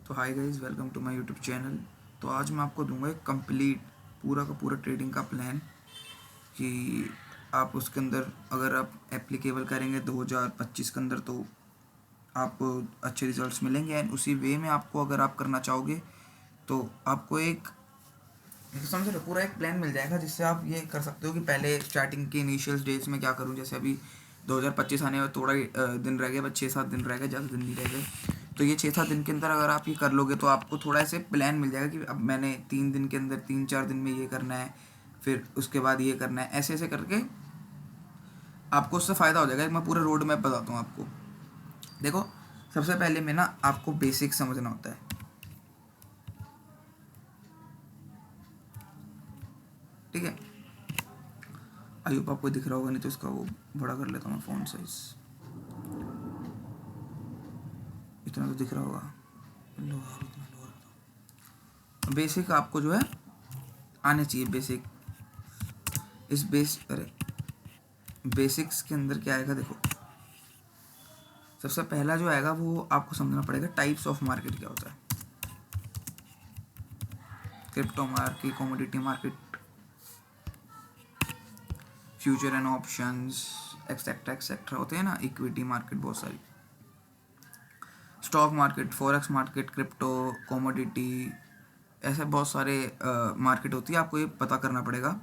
तो hi guys, welcome to my YouTube channel. तो आज मैं आपको दूंगा एक कंप्लीट पूरा का पूरा ट्रेडिंग का प्लान कि आप उसके अंदर अगर आप एप्लीकेबल करेंगे 2025 के अंदर तो आपको अच्छे रिजल्ट्स मिलेंगे। एंड उसी वे में आपको अगर आप करना चाहोगे तो आपको एक समझ रहे हो, पूरा एक प्लान मिल जाएगा जिससे आप ये कर सकते हो कि पहले स्टार्टिंग के इनिशियल डेज में क्या करूँ। जैसे अभी 2025 आने में थोड़ा ही दिन रह गए, बस 6-7 दिन रह गए, ज़्यादा दिन नहीं रह गए। तो ये 6-7 दिन के अंदर अगर आप ये कर लोगे तो आपको थोड़ा ऐसे प्लान मिल जाएगा कि अब मैंने 3 दिन के अंदर 3-4 दिन में ये करना है, फिर उसके बाद ये करना है। ऐसे ऐसे करके आपको उससे फ़ायदा हो जाएगा। एक मैं पूरा रोड मैप बताता हूँ आपको। देखो, सबसे पहले में ना आपको बेसिक समझना होता है, ठीक है। आई होप आपको दिख रहा होगा, नहीं तो इसका वो बड़ा कर लेता हूँ मैं फ़ोन साइज। इतना तो दिख रहा होगा। लो यार, इतना लो। बेसिक आपको जो है आने चाहिए। बेसिक इस बेसिक्स के अंदर क्या आएगा, देखो। सबसे पहला जो आएगा वो आपको समझना पड़ेगा टाइप्स ऑफ मार्केट क्या होता है। Crypto market, commodity market, future and options, etcetera etcetera होते हैं ना, इक्विटी मार्केट बहुत सारी, stock market, forex market, crypto, commodity, ऐसे बहुत सारे मार्केट होती है। आपको ये पता करना पड़ेगा।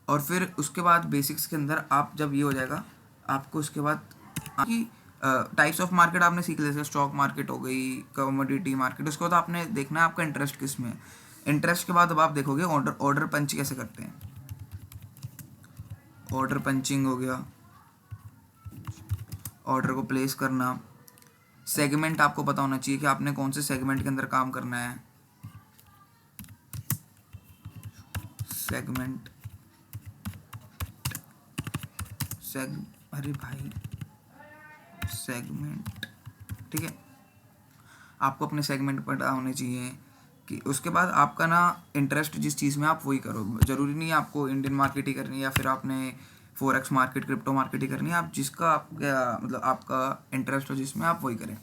और फिर उसके बाद बेसिक्स के अंदर आप जब ये हो जाएगा, आपको उसके बाद कि टाइप्स ऑफ मार्केट आपने सीख लिया। जैसे स्टॉक मार्केट हो गई, कमोडिटी मार्केट। उसके बाद आपने देखना है आपका इंटरेस्ट किस में है। इंटरेस्ट के बाद अब आप देखोगे ऑर्डर पंच कैसे करते हैं। ऑर्डर पंचिंग हो गया, ऑर्डर को प्लेस करना। सेगमेंट आपको पता होना चाहिए कि आपने कौन से सेगमेंट के अंदर काम करना है। सेगमेंट अरे भाई, सेगमेंट, ठीक है। आपको अपने सेगमेंट पता होने चाहिए कि उसके बाद आपका ना इंटरेस्ट जिस चीज़ में, आप वही करो। ज़रूरी नहीं है आपको इंडियन मार्केट ही करनी है या फिर आपने फॉरेक्स मार्केट, क्रिप्टो मार्केट ही करनी है। आप जिसका आपका मतलब आपका इंटरेस्ट हो जिसमें, आप वही करें।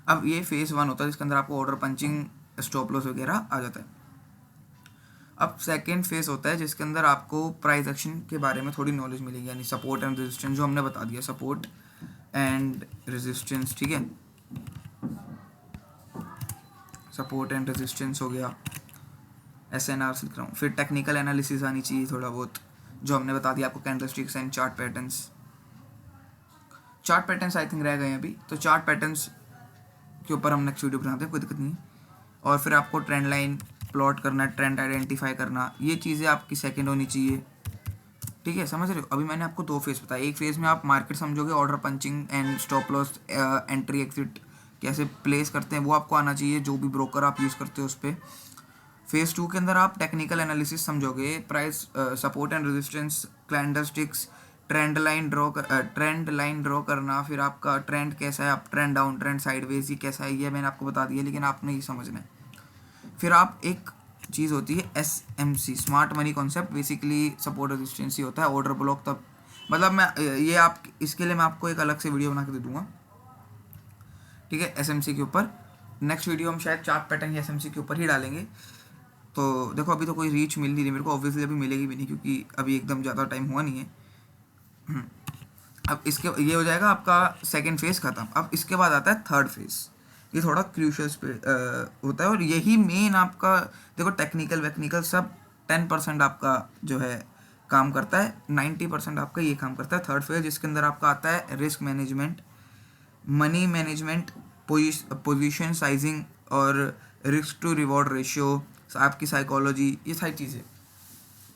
अब ये फेज़ 1 होता है जिसके अंदर आपको ऑर्डर पंचिंग, स्टॉप लॉस वगैरह आ जाता है। अब सेकेंड फेज़ होता है जिसके अंदर आपको प्राइस एक्शन के बारे में थोड़ी नॉलेज मिलेगी, यानी सपोर्ट एंड रेजिस्टेंस, जो हमने बता दिया, सपोर्ट एंड रेजिस्टेंस, ठीक है। सपोर्ट एंड रेजिस्टेंस हो गया, SNR लिख रहा हूँ। फिर टेक्निकल एनालिसिस आनी चाहिए थोड़ा बहुत, जो हमने बता दिया आपको, candlesticks and chart patterns. Chart patterns I think रह गए अभी, तो चार्ट पैटर्न्स के ऊपर हम नेक्स्ट वीडियो बनाते हैं, कोई दिक्कत नहीं है। और फिर आपको ट्रेंड लाइन प्लॉट करना, ट्रेंड आइडेंटिफाई करना, ये चीज़ें आपकी सेकंड होनी चाहिए, ठीक है। समझ रहे हो। अभी मैंने आपको 2 फेज़ बताया। एक फेज़ में आप मार्केट समझोगे, order punching and stop loss, entry exit कैसे प्लेस करते हैं वो आपको आना चाहिए, जो भी ब्रोकर आप यूज़ करते हो उस पर। फेज़ 2 के अंदर आप टेक्निकल एनालिसिस समझोगे, price support and resistance, candlesticks, trend line draw करना, फिर आपका ट्रेंड कैसा है, up trend, down trend, sideways, ये कैसा है, ये मैंने आपको बता दिया, लेकिन आपने ये समझना है। फिर आप एक चीज़ होती है SMC, smart money concept. Basically support resistance ही होता है, ऑर्डर ब्लॉक तब, मतलब मैं ये आप इसके लिए मैं आपको एक अलग से वीडियो बना के दे दूंगा, ठीक है, SMC के ऊपर। नेक्स्ट वीडियो हम शायद चार्ट पैटर्न या SMC के ऊपर ही डालेंगे। तो देखो, अभी तो कोई रीच मिल नहीं रही मेरे को, ऑब्वियसली अभी मिलेगी भी नहीं क्योंकि अभी एकदम ज़्यादा टाइम हुआ नहीं है। अब इसके ये हो जाएगा आपका सेकेंड फेज़ ख़त्म। अब इसके बाद आता है थर्ड फेज़। ये थोड़ा क्रूशियल होता है और यही मेन आपका, देखो टेक्निकल वेक्निकल सब 10% आपका जो है काम करता है, 90% आपका ये काम करता है। थर्ड फेज जिसके अंदर आपका आता है risk management, money management, position sizing और रिस्क टू रिवॉर्ड रेशियो, आपकी साइकोलॉजी, ये सारी चीज़ें।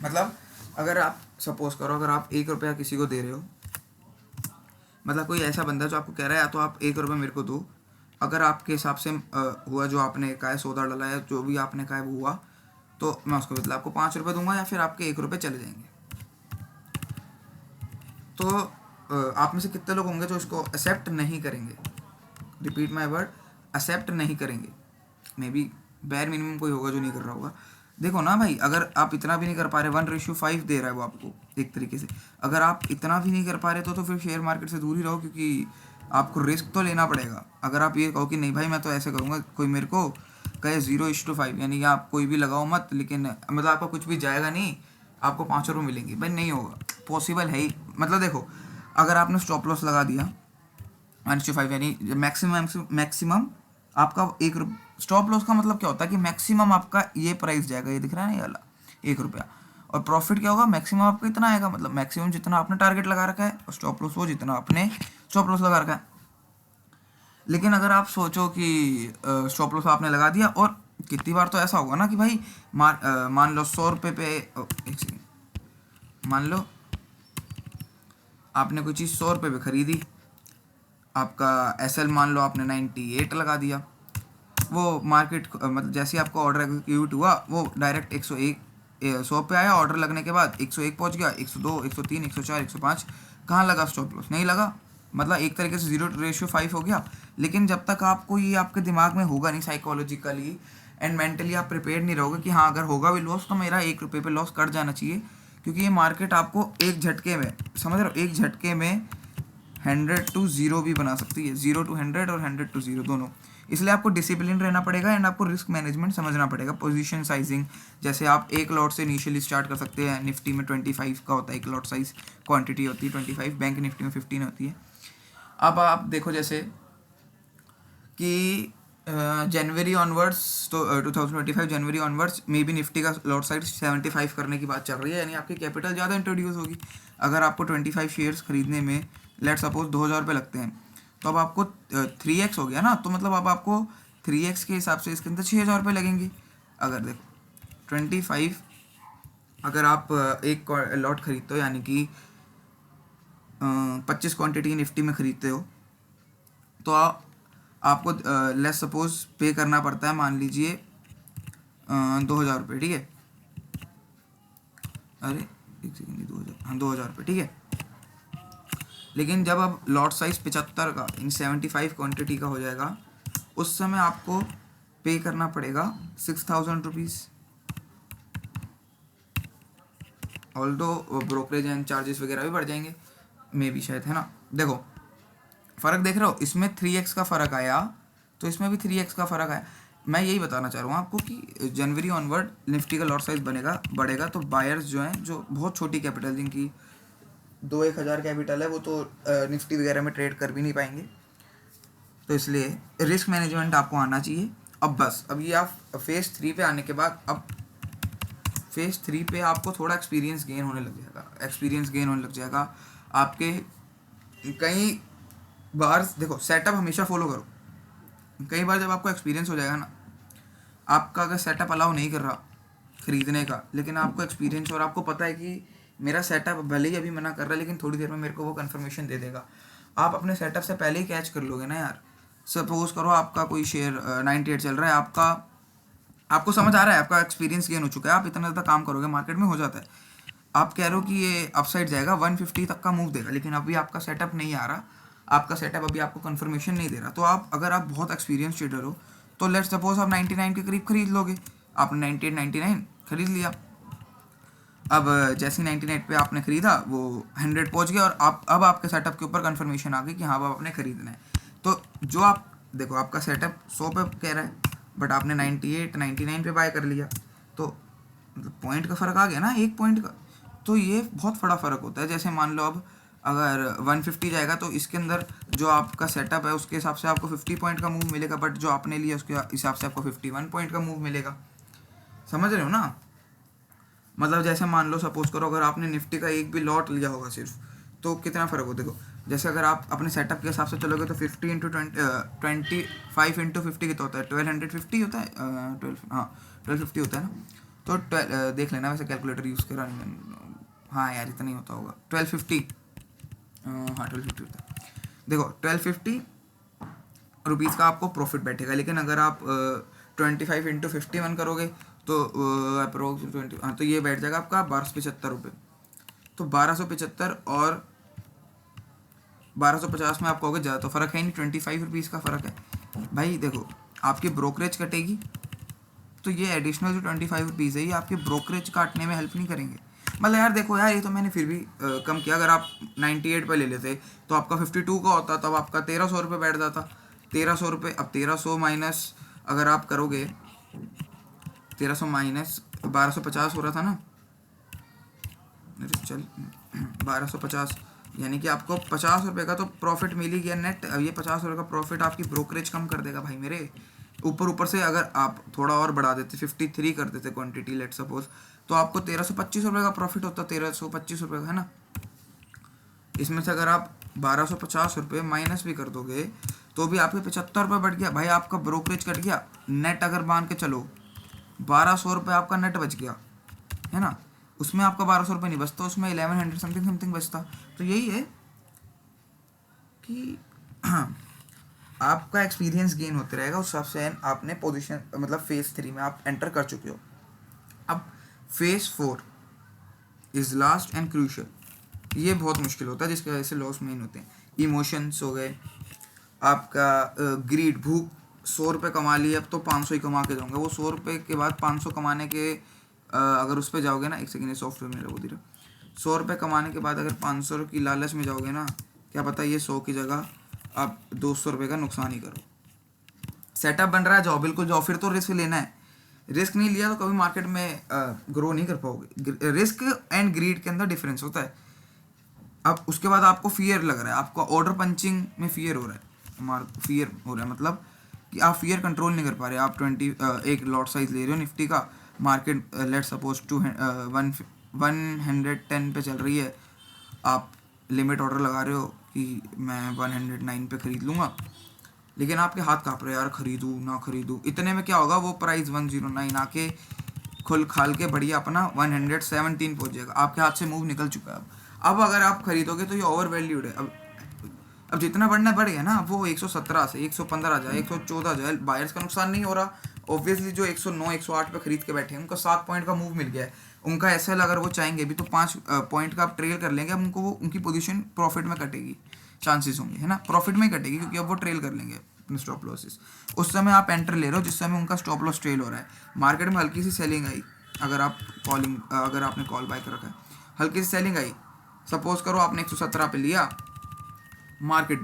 मतलब अगर आप सपोज करो, अगर आप 1 रुपया किसी को दे रहे हो, मतलब कोई ऐसा बंदा जो आपको कह रहा है या तो आप 1 रुपये मेरे को दो, अगर आपके हिसाब से हुआ जो आपने कहा है, सौदा डाला है, जो भी आपने कहा है वो हुआ, तो मैं उसको बदला आपको 5 रुपये दूंगा या फिर आपके 1 रुपये चले जाएंगे। तो आप में से कितने लोग होंगे जो इसको एक्सेप्ट नहीं करेंगे? रिपीट माई वर्ड, एक्सेप्ट नहीं करेंगे। मे बी बैर मिनिमम कोई होगा जो नहीं कर रहा होगा। देखो ना भाई, अगर आप इतना भी नहीं कर पा रहे, 1:5 दे रहा है वो आपको एक तरीके से, अगर आप इतना भी नहीं कर पा रहे तो फिर शेयर मार्केट से दूर ही रहो, क्योंकि आपको रिस्क तो लेना पड़ेगा। अगर आप ये कहो कि नहीं भाई मैं तो ऐसे करूँगा, कोई मेरे को कहे 0:5, यानी कि आप कोई भी लगाओ मत, लेकिन मतलब आपका कुछ भी जाएगा नहीं, आपको 5 रुपये मिलेंगे, भाई नहीं होगा, पॉसिबल है ही। मतलब देखो, अगर आपने स्टॉप लॉस लगा दिया 1:5, यानी मैक्सिमम आपका स्टॉप लॉस का मतलब क्या होता है कि मैक्सिमम आपका ये प्राइस जाएगा, ये दिख रहा है ना ये वाला, 1 रुपया। और प्रॉफिट क्या होगा, मैक्सिमम आपका इतना आएगा, मतलब मैक्सिमम जितना आपने टारगेट लगा रखा है, और स्टॉप लॉस वो जितना आपने स्टॉप लॉस लगा रखा है। लेकिन अगर आप सोचो कि स्टॉप लॉस आपने लगा दिया, और कितनी बार तो ऐसा होगा ना कि भाई मान लो 100 रुपये पे, एक सेकेंड, मान लो आपने कोई चीज़ 100 रुपये पे खरीदी, आपका एसएल मान लो आपने 98 लगा दिया, वो मार्केट मतलब जैसे ही आपका ऑर्डर एग्जीक्यूट हुआ, वो डायरेक्ट 101 100 पे आया, ऑर्डर लगने के बाद 101 पहुंच गया, 102, 103, 104, 105, कहाँ लगा स्टॉप लॉस, नहीं लगा। मतलब एक तरीके से 0:5 हो गया। लेकिन जब तक आपको ये आपके दिमाग में होगा नहीं साइकोलॉजिकली एंड मेंटली, आप प्रिपेयर नहीं रहोगे कि हाँ अगर होगा भी लॉस तो मेरा 1 रुपये पे लॉस कट जाना चाहिए, क्योंकि ये मार्केट आपको एक झटके में, समझ रहे हो, एक झटके में 100 to 0 भी बना सकती है, 0 to 100 और 100 to 0 दोनों। इसलिए आपको डिसिप्लिन रहना पड़ेगा एंड आपको रिस्क मैनेजमेंट समझना पड़ेगा। पोजीशन साइजिंग, जैसे आप एक लॉट से इनिशियली स्टार्ट कर सकते हैं। निफ्टी में 25 का होता है एक लॉट साइज, क्वांटिटी होती है 25, बैंक निफ्टी में 15 होती है। अब आप देखो जैसे कि जनवरी ऑनवर्ड्स, तो 2025 जनवरी ऑनवर्ड्स मे बी निफ्टी का लॉट साइज 75 करने की बात चल रही है, यानी आपकी कैपिटल ज़्यादा इंट्रोड्यूस होगी। अगर आपको 25 शेयर्स खरीदने में लेट सपोज 2000 रुपये लगते हैं, तो अब आपको 3x हो गया ना, तो मतलब अब आपको 3x के हिसाब से इसके अंदर 6000 रुपये लगेंगे। अगर देखो 25, अगर आप एक लॉट खरीदते हो, यानी कि 25 क्वांटिटी निफ्टी में खरीदते हो, तो आपको लेट्स सपोज पे करना पड़ता है, मान लीजिए 2000 रुपये, ठीक है। अरे एक सेकेंड, 2000, हाँ 2000 रुपये, ठीक है। लेकिन जब अब लॉट साइज 75 का इन 75 क्वान्टिटी का हो जाएगा, उस समय आपको पे करना पड़ेगा 6000 rupees. Although brokerage and charges वगैरह भी बढ़ जाएंगे, मे भी शायद, है ना। देखो फ़र्क देख रहे हो, इसमें 3x का फ़र्क आया, तो इसमें भी 3x का फ़र्क आया। मैं यही बताना चाह रहा हूँ आपको कि जनवरी ऑनवर्ड निफ्टी का लॉट साइज बढ़ेगा, तो बायर्स जो हैं, जो बहुत छोटी कैपिटल, जिनकी 2-1000 कैपिटल है, वो तो निफ्टी वगैरह में ट्रेड कर भी नहीं पाएंगे। तो इसलिए रिस्क मैनेजमेंट आपको आना चाहिए। अब बस, अब ये आप फेज़ 3 पे आने के बाद, अब फेज़ 3 पे आपको थोड़ा एक्सपीरियंस गेन होने लग जाएगा। आपके कई बार देखो, सेटअप हमेशा फॉलो करो। कई बार जब आपको एक्सपीरियंस हो जाएगा ना, आपका अगर सेटअप अलाउ नहीं कर रहा खरीदने का, लेकिन आपको एक्सपीरियंस, और आपको पता है कि मेरा सेटअप भले ही अभी मना कर रहा है, लेकिन थोड़ी देर में मेरे को वो कन्फर्मेशन दे देगा, आप अपने सेटअप से पहले ही कैच कर लोगे ना यार। सपोज करो आपका कोई शेयर 98 चल रहा है, आपको समझ आ रहा है, आपका एक्सपीरियंस गेन हो चुका है, आप इतना ज़्यादा काम करोगे, मार्केट में हो जाता है। आप कह रहे हो कि ये अपसाइड जाएगा, 150 तक का मूव देगा, लेकिन अभी आपका सेटअप नहीं आ रहा, आपका सेटअप अभी आपको कंफर्मेशन नहीं दे रहा, तो अगर आप बहुत एक्सपीरियंस ट्रेडर हो, तो लेट्स सपोज आप 99 के करीब खरीद लोगे। आपने 98, 99 खरीद लिया। अब जैसे 99 पे आपने खरीदा, वो 100 पहुंच गया, और अब आपके सेटअप के ऊपर कंफर्मेशन आ गई कि हाँ अब आपने खरीदना है। तो जो आप देखो, आपका सेटअप 100 पे कह रहा है, बट आपने 98, 99 पे बाय कर लिया, तो मतलब पॉइंट का फ़र्क आ गया ना, 1 पॉइंट का। तो ये बहुत बड़ा फ़र्क होता है। जैसे मान लो अब अगर 150 जाएगा, तो इसके अंदर जो आपका सेटअप है उसके हिसाब से आपको 50 पॉइंट का मूव मिलेगा, बट जो आपने लिया उसके हिसाब से आपको 51 पॉइंट का मूव मिलेगा। समझ रहे हो ना। मतलब जैसे मान लो सपोज करो, अगर आपने निफ्टी का एक भी लॉट लिया होगा सिर्फ, तो कितना फ़र्क हो। देखो जैसे अगर आप अपने सेटअप के हिसाब से चलोगे, तो 50 इंटू 25 इंटू 50 कितना होता है, 1250 होता है, 1250 होता है ना। तो देख लेना, वैसे कैलकुलेटर यूज़ करा नहीं, हाँ यार इतना ही होता होगा, 1250, हाँ 1250 होता है। देखो 1250 रुपीज़ का आपको प्रॉफिट बैठेगा, लेकिन अगर आप 25 इंटू 51 करोगे, तो अप्रोक्स 20, हाँ तो ये बैठ जाएगा आपका 1275 रुपये। तो 1275 और 1250 में आप कहोगे ज़्यादा, तो फ़र्क है नहीं, 25 रुपीज़ का फ़र्क है भाई। देखो आपकी ब्रोकरेज कटेगी, तो ये एडिशनल जो 25 रुपीज़ है, ये आपके ब्रोकरेज काटने में हेल्प नहीं करेंगे। मतलब यार देखो यार, ये तो मैंने फिर भी कम किया। अगर आप 98 पे ले लेते तो आपका 52 का होता, तब आपका 1300 रुपये बैठ जाता। 1300 रुपये, अब 1300 माइनस अगर आप करोगे, 1300 माइनस 1250 हो रहा था ना, अरे चल 1250, यानी कि आपको 50 रुपये का तो प्रॉफिट मिल ही गया नेट। अब ये 50 रुपये का प्रॉफिट आपकी ब्रोकरेज कम कर देगा भाई मेरे। ऊपर से अगर आप थोड़ा और बढ़ा देते, 53 कर देते क्वांटिटी लेट सपोज, तो आपको 1325 रुपये का प्रॉफिट होता, 1325 रुपये का, है ना। इसमें से अगर आप 1250 रुपये माइनस भी कर दोगे तो भी आपके 75 रुपये बढ़ गया भाई, आपका ब्रोकरेज कट गया। नेट अगर मान के चलो 1200 रुपये आपका नेट बच गया, है ना। उसमें आपका 1200 रुपये नहीं बचता, उसमें 1100 समथिंग समथिंग बचता। तो यही है कि आपका एक्सपीरियंस गेन होते रहेगा उस हिसाब से। आपने पोजीशन मतलब फेज 3 में आप एंटर कर चुके हो। अब phase 4 is last and crucial. ये बहुत मुश्किल होता है, जिसकी वजह से लॉस मेन होते हैं। इमोशंस हो गए, आपका ग्रीड, भूख। 100 रुपये कमा लिए, अब तो 500 ही कमा के जाऊँगा। वो 100 रुपये के बाद 500 कमाने के अगर उस पर जाओगे ना, एक सेकेंड सॉफ्टवेयर में रहो धीरे। 100 रुपये कमाने के बाद अगर 500 की लालच में जाओगे ना, क्या पता ये 100 की जगह आप 200 रुपये का नुकसान ही करो। सेटअप बन रहा है, जाओ बिल्कुल जाओ, फिर तो रिस्क लेना है। रिस्क नहीं लिया तो कभी मार्केट में ग्रो नहीं कर पाओगे। रिस्क एंड ग्रीड के अंदर डिफरेंस होता है। अब उसके बाद आपको फियर लग रहा है, आपका ऑर्डर पंचिंग में फियर हो रहा है, फियर हो रहा है, मतलब कि आप फियर कंट्रोल नहीं कर पा रहे। आप एक लॉट साइज ले रहे हो निफ्टी का, मार्केट लेट सपोज 110 पे चल रही है, आप लिमिट ऑर्डर लगा रहे हो कि मैं 109 पे ख़रीद लूँगा, लेकिन आपके हाथ काँप रहे हैं, यार खरीदूँ ना खरीदूँ। इतने में क्या होगा, वो प्राइस 109 आके खुल खाल के बढ़िया अपना 117 पहुँच जाएगा, आपके हाथ से मूव निकल चुका है। अब अगर आप खरीदोगे तो ये ओवर वैल्यूड है। अब जितना बढ़ना बढ़ गया ना, वो 117 से 115 जाए, 114 जाए, बायर्स का नुकसान नहीं हो रहा। ऑब्वियसली जो 109 108 पे खरीद के बैठे हैं, उनका 7 पॉइंट का मूव मिल गया है। उनका एसएल अगर वो चाहेंगे भी तो 5 पॉइंट का आप ट्रेल कर लेंगे, अब उनको वो उनकी पोजीशन प्रॉफिट में कटेगी, चांसेस होंगे, है ना, प्रॉफिट में ही कटेगी, क्योंकि अब वो ट्रेल कर लेंगे अपने स्टॉप लॉसेस। उस समय आप एंटर ले रहे हो जिस समय उनका स्टॉप लॉस ट्रेल हो रहा है। मार्केट में हल्की सी सेलिंग आई, अगर आपने कॉल बाय कर रखा है, हल्की सी सेलिंग आई, सपोज करो आपने 117 पे लिया, मार्केट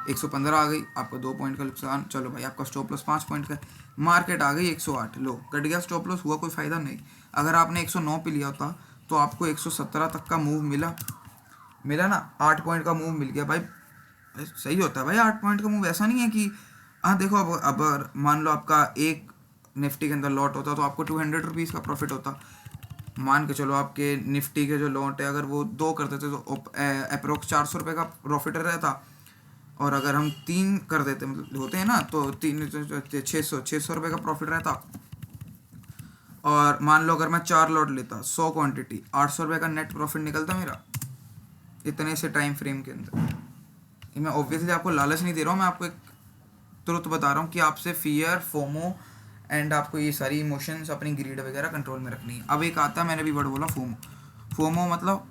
115 आ गई, आपका 2 पॉइंट का नुकसान, चलो भाई आपका स्टॉप लॉस 5 पॉइंट का। मार्केट आ गई 108, लो कट गया स्टॉप लॉस, हुआ कोई फ़ायदा नहीं। अगर आपने 109 पे लिया होता तो आपको 117 तक का मूव मिला ना, 8 पॉइंट का मूव मिल गया भाई, सही होता है भाई 8 पॉइंट का मूव। ऐसा नहीं है कि हाँ देखो, अब मान लो आपका एक निफ्टी के अंदर लॉट होता तो आपको 200 रुपीज़ का प्रॉफिट होता। मान के चलो आपके निफ्टी के जो लॉट है, अगर वो 2 कर देते तो अप्रोक्स 400 रुपये का प्रॉफिट रहता, और अगर हम 3 कर देते, मतलब होते हैं ना, तो 600 रुपये का प्रॉफिट रहता। और मान लो अगर मैं 4 लॉट लेता, 100 क्वांटिटी, 800 रुपये का नेट प्रॉफिट निकलता मेरा इतने से टाइम फ्रेम के अंदर। मैं ऑब्वियसली आपको लालच नहीं दे रहा हूँ, मैं आपको एक तुरंत बता रहा हूँ कि आपसे फियर, फोमो एंड आपको ये सारी इमोशंस, अपनी ग्रीड वगैरह कंट्रोल में रखनी है। अब एक आता है, मैंने भी वर्ड बोला फोमो। फोमो मतलब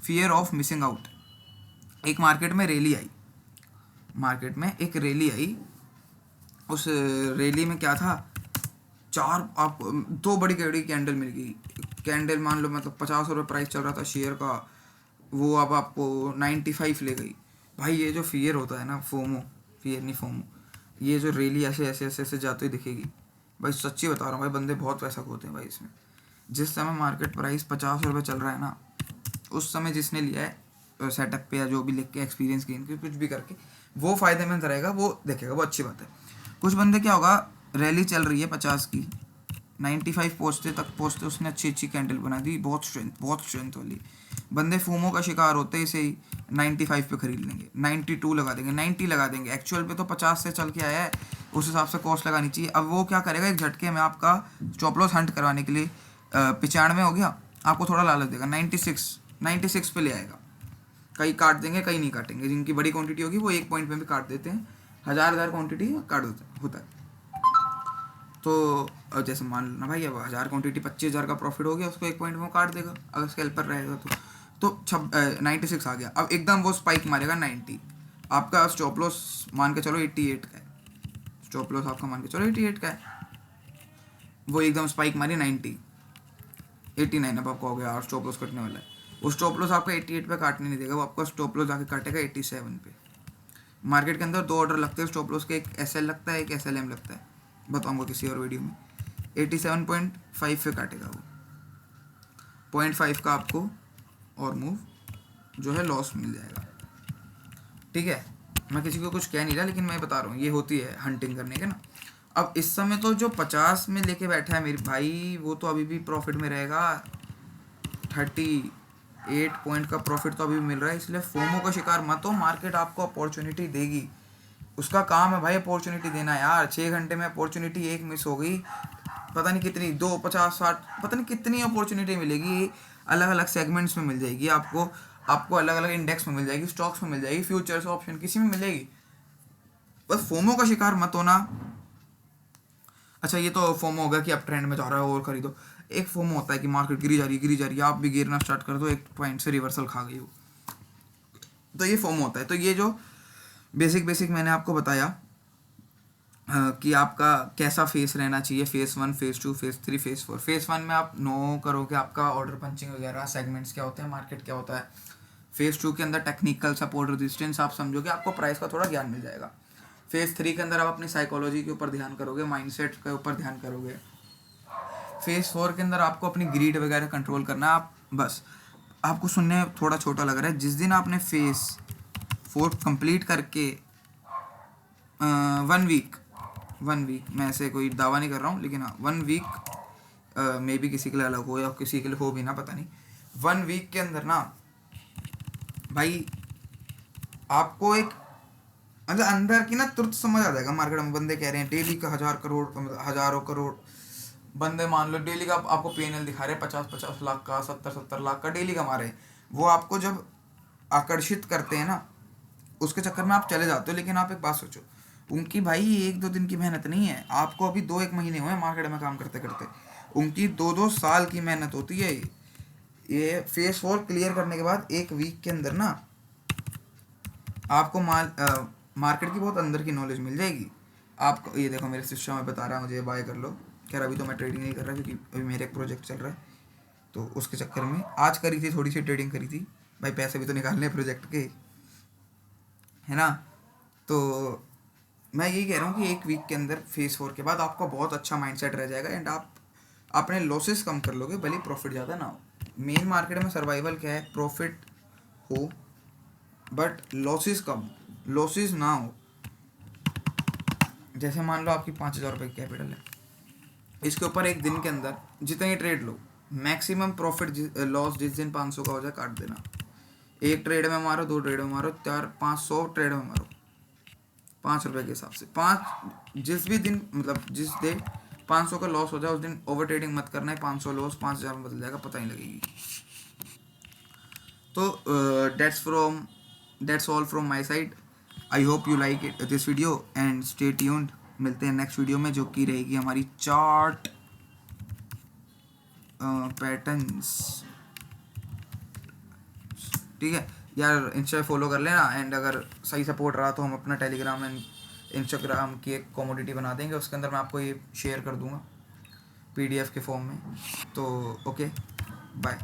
फियर ऑफ मिसिंग आउट। एक मार्केट में एक रैली आई, उस रैली में क्या था, आपको 2 बड़ी कैंडल मिल गई। कैंडल मान लो मतलब 50 रुपये प्राइस चल रहा था शेयर का, वो अब आपको 95 ले गई। भाई ये जो फियर होता है ना, फोमो, फियर नहीं फोमो, ये जो रैली ऐसे जाते हुए दिखेगी, भाई सच्ची बता रहा हूँ भाई, बंदे बहुत पैसा खोते हैं भाई इसमें। जिस समय मार्केट प्राइस 50 रुपये चल रहा है ना, उस समय जिसने लिया है सेटअप पे या जो भी लिख के एक्सपीरियंस गेन के कुछ भी करके, वो फ़ायदेमंद रहेगा, वो देखेगा, वो अच्छी बात है। कुछ बंदे क्या होगा, रैली चल रही है 50 की, 95 पहुँचते उसने अच्छी कैंडल बना दी, बहुत स्ट्रेंथ वाली। बंदे फोमो का शिकार होते इसे ही 95 पे खरीद लेंगे, 92 लगा देंगे, 90 लगा देंगे। एक्चुअल पे तो 50 से चल के आया है, उस हिसाब से कॉस्ट लगानी चाहिए। अब वो क्या करेगा, एक झटके में आपका स्टॉप लॉस हंट करवाने के लिए 95 हो गया, आपको थोड़ा लालच देगा, 96 पे ले आएगा। कई काट देंगे, कई नहीं काटेंगे। जिनकी बड़ी क्वांटिटी होगी वो 1 पॉइंट में भी काट देते हैं, हज़ार क्वांटिटी काट होता है। तो जैसे मान लो ना भाई, अब 1000 क्वांटिटी 25,000 का प्रॉफिट हो गया, उसको 1 पॉइंट में काट देगा अगर स्कैल्पर रहेगा तो 96 आ गया। अब एकदम वो स्पाइक मारेगा 90, आपका स्टॉप लॉस मान के चलो 88 का है, स्टॉप लॉस आपका मान के चलो 88 का है, वो एकदम स्पाइक मारी 90, 89 अब आपका हो गया और स्टॉप लॉस कटने वाला है। वो स्टॉप लॉस आपका 88 पे काटने नहीं देगा, वो आपका स्टॉप लॉस जाके काटेगा 87 पे। मार्केट के अंदर 2 ऑर्डर लगते हैं स्टॉप लॉस के, एक एसएल लगता है, एक एसएलएम लगता है, बताऊंगा किसी और वीडियो में। 87.5 पे काटेगा वो, 0.5 का आपको और मूव जो है लॉस मिल जाएगा। ठीक है, मैं किसी को कुछ कह नहीं रहा, लेकिन मैं बता रहा हूँ ये होती है हंटिंग करने के ना। अब इस समय तो जो 50 में लेके बैठा है मेरे भाई, वो तो अभी भी प्रॉफिट में रहेगा। 38 पॉइंट का प्रॉफिट तो अभी भी मिल रहा है, इसलिए फोमो का शिकार मत हो। मार्केट आपको अपॉर्चुनिटी देगी, उसका काम है भाई अपॉर्चुनिटी देना यार। 6 घंटे में अपॉर्चुनिटी एक मिस हो गई, पता नहीं कितनी 2 50 60 पता नहीं कितनी अपॉर्चुनिटी मिलेगी, अलग अलग सेगमेंट्स में मिल जाएगी आपको, आपको अलग अलग इंडेक्स में मिल जाएगी, स्टॉक्स में मिल जाएगी, फ्यूचर्स ऑप्शन किसी में मिलेगी। बस फोमो का शिकार मत होना। अच्छा, ये तो फोमो होगा कि अब ट्रेंड में जा रहा है और खरीदो। एक फोमो होता है कि मार्केट गिरी जा रही है, आप भी गिरना स्टार्ट कर दो, एक पॉइंट से रिवर्सल खा गई हो, तो ये फोमो होता है। तो ये जो बेसिक मैंने आपको बताया कि आपका कैसा फेस रहना चाहिए, face 1, face 2, face 3, face 4। Face 1 में आप नो करोगे आपका ऑर्डर पंचिंग वगैरह, सेगमेंट्स क्या होते हैं, मार्केट क्या होता है। फेस 2 के अंदर टेक्निकल सपोर्ट रेजिस्टेंस आप समझोगे, आपको प्राइस का थोड़ा ज्ञान मिल जाएगा। फेस 3 के अंदर आप अपनी साइकोलॉजी के ऊपर ध्यान करोगे, माइंडसेट के ऊपर ध्यान करोगे। फेस 4 के अंदर आपको अपनी ग्रीड वगैरह कंट्रोल करना है। आप बस, आपको सुनने थोड़ा छोटा लग रहा है, जिस दिन आपने फेस 4 कंप्लीट करके 1 वीक, मैं ऐसे कोई दावा नहीं कर रहा हूँ, लेकिन हाँ 1 वीक मे बी किसी के लिए अलग हो या किसी के लिए हो भी ना, पता नहीं। 1 वीक के अंदर ना भाई आपको एक मतलब अंदर की ना तुरंत समझ आ जाएगा। मार्केट में बंदे कह रहे हैं डेली का 1000 करोड़, हजारों करोड़ बंदे मान लो डेली का आपको पीएनएल दिखा रहे हैं, 50-50 लाख का, 70-70 लाख का डेली कमा रहे हैं। वो आपको जब आकर्षित करते हैं ना, उसके चक्कर में आप चले जाते हो। लेकिन आप एक बात सोचो, उनकी भाई 1-2 दिन की मेहनत नहीं है, आपको अभी 2-1 महीने हुए मार्केट में काम करते करते, उनकी 2-2 साल की मेहनत होती है। ये फेस 4 क्लियर करने के बाद 1 वीक के अंदर ना आपको मार्केट की बहुत अंदर की नॉलेज मिल जाएगी आपको। ये देखो मेरे सिस्टम में बता रहा है मुझे बाय कर लो, कह रहा अभी तो मैं ट्रेडिंग नहीं कर रहा क्योंकि अभी मेरे एक प्रोजेक्ट चल रहा है, तो उसके चक्कर में आज करी थी, थोड़ी सी ट्रेडिंग करी थी भाई, पैसे भी तो निकालने हैं प्रोजेक्ट के, है ना। तो मैं यही कह रहा हूँ कि 1 वीक के अंदर फेस 4 के बाद आपका बहुत अच्छा माइंडसेट रह जाएगा एंड आप अपने लॉसेस कम कर लोगे, भले प्रॉफिट ज़्यादा ना हो। मेन मार्केट में सर्वाइवल क्या है, प्रॉफिट हो बट लॉसेस कम, लॉसेस ना हो। जैसे मान लो आपकी 5,000 रुपये की कैपिटल है, इसके ऊपर एक दिन के अंदर जितनी ट्रेड लो, मैक्सिमम प्रॉफिट लॉस जिस दिन 500 का हो जाए काट देना। एक ट्रेड में मारो, 2 ट्रेड में मारो, 400-500 ट्रेड में मारो, 5 रुपये के हिसाब से। 5 जिस भी दिन मतलब जिस दिन 500 का लॉस हो जाए उस दिन ओवर ट्रेडिंग मत करना है। 500 लॉस 5,000 में बदल जाएगा, पता ही लगेगी। तो that's all from my side. I hope you like it this video and stay tuned. मिलते हैं नेक्स्ट वीडियो में, जो कि रहेगी हमारी चार्ट पैटर्न्स। ठीक है यार, इंस्टा फॉलो कर लेना एंड अगर सही सपोर्ट रहा तो हम अपना टेलीग्राम एंड इंस्टाग्राम की एक कम्युनिटी बना देंगे, उसके अंदर मैं आपको ये शेयर कर दूंगा PDF के फॉर्म में। तो ओके, बाय।